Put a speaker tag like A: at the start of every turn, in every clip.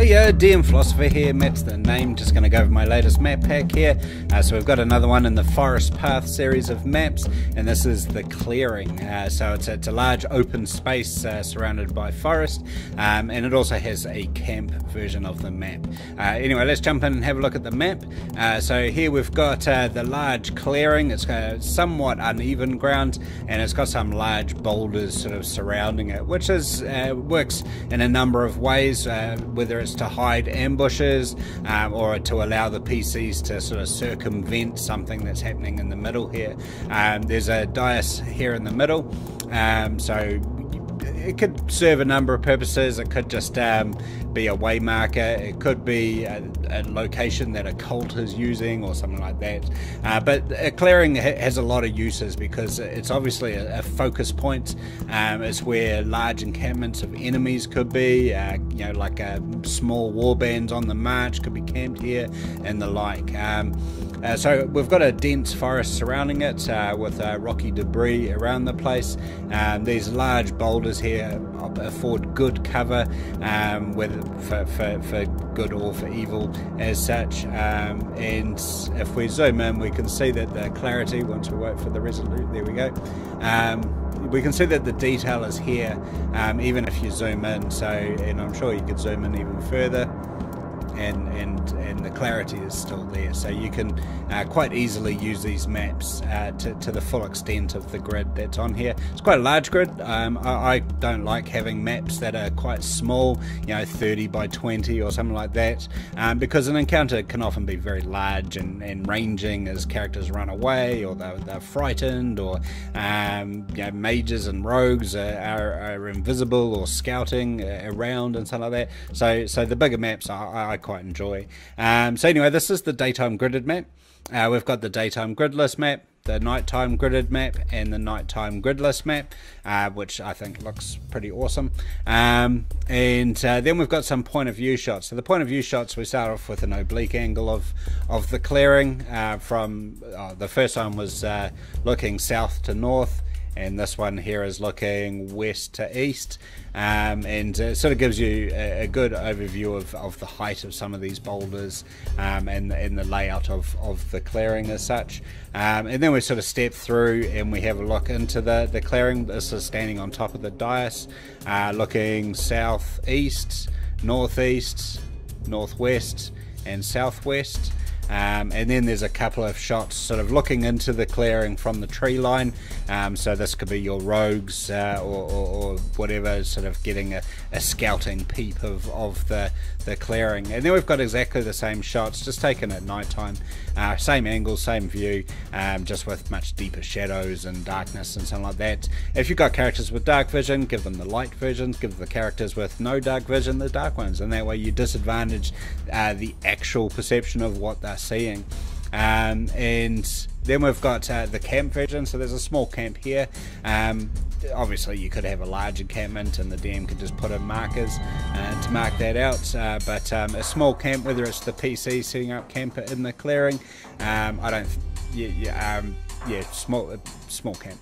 A: Hiya, DM Philosopher here, Matt's the name, just going to go over my latest map pack here. So we've got another one in the Forest Path series of maps, and this is the Clearing. So it's a large open space surrounded by forest, and it also has a camp version of the map. Anyway, let's jump in and have a look at the map. So here we've got the large clearing. It's got somewhat uneven ground, and it's got some large boulders sort of surrounding it, which is works in a number of ways, whether it's to hide ambushes or to allow the PCs to sort of circumvent something that's happening in the middle here. There's a dais here in the middle, so it could serve a number of purposes. It could just be a way marker. It could be a location that a cult is using or something like that. But a clearing has a lot of uses because it's obviously a focus point. It's where large encampments of enemies could be, you know, like small war bands on the march could be camped here and the like. So we've got a dense forest surrounding it with rocky debris around the place. These large boulders here afford good cover, whether for good or for evil as such. And if we zoom in, we can see that the clarity, once we wait for the resolution, there we go. We can see that the detail is here, even if you zoom in. So, and I'm sure you could zoom in even further. And the clarity is still there, so you can quite easily use these maps to the full extent of the grid that's on here. It's quite a large grid. I don't like having maps that are quite small, you know, 30 by 20 or something like that, because an encounter can often be very large and ranging as characters run away or they're frightened, or you know, mages and rogues are invisible or scouting around and stuff like that. So the bigger maps I quite enjoy. So anyway, this is the daytime gridded map. We've got the daytime gridless map, the nighttime gridded map, and the nighttime gridless map, which I think looks pretty awesome. And then we've got some point of view shots. So the point of view shots, we start off with an oblique angle of the clearing. From the first one was looking south to north, and this one here is looking west to east, and it sort of gives you a good overview of the height of some of these boulders, and the layout of the clearing as such. And then we sort of step through and we have a look into the clearing. This is standing on top of the dais, looking southeast, northeast, northwest, and southwest. And then there's a couple of shots sort of looking into the clearing from the tree line. So this could be your rogues or whatever, sort of getting a scouting peep of the clearing. And then we've got exactly the same shots, just taken at night time. Same angle, same view, just with much deeper shadows and darkness and something like that. If you've got characters with dark vision, give them the light versions. Give the characters with no dark vision the dark ones, and that way you disadvantage the actual perception of what they're seeing. And then we've got the camp version. So there's a small camp here. Obviously you could have a large encampment and the DM could just put in markers to mark that out, but a small camp, whether it's the PC setting up camp in the clearing, small camp,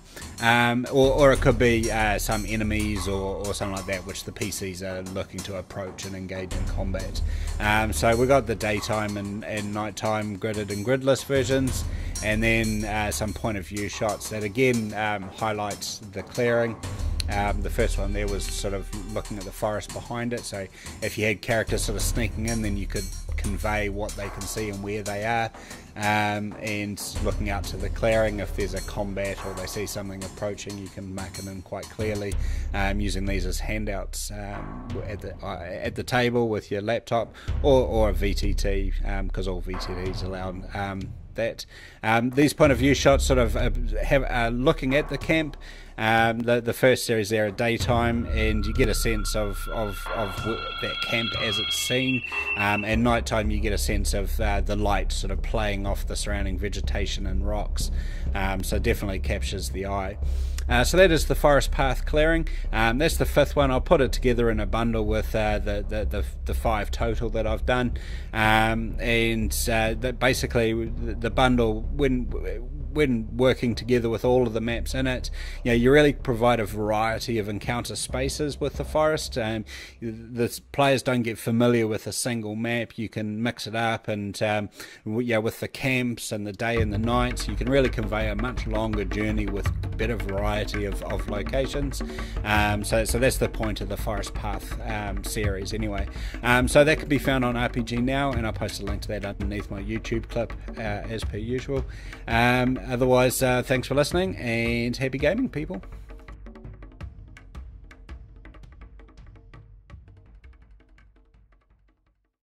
A: or it could be some enemies or something like that which the PCs are looking to approach and engage in combat. So we got the daytime and nighttime gridded and gridless versions, and then some point of view shots that again highlights the clearing. The first one there was sort of looking at the forest behind it, so if you had characters sort of sneaking in, then you could convey what they can see and where they are, and looking out to the clearing, if there's a combat or they see something approaching, you can mark it in quite clearly, using these as handouts at the table with your laptop or a VTT, because all VTTs allow that. These point of view shots sort of looking at the camp. The first series there at daytime, and you get a sense of that camp as it's seen, and nighttime you get a sense of the light sort of playing off the surrounding vegetation and rocks, so definitely captures the eye. So that is the Forest Path Clearing. That's the 5th one. I'll put it together in a bundle with the 5 total that I've done, and that basically the bundle, when working together with all of the maps in it, you really provide a variety of encounter spaces with the forest. The players don't get familiar with a single map. You can mix it up, and with the camps and the day and the night, you can really convey a much longer journey with a better variety of locations. So that's the point of the Forest Path series anyway. So that can be found on RPG Now, and I'll post a link to that underneath my YouTube clip as per usual. Otherwise, thanks for listening, and happy gaming, people.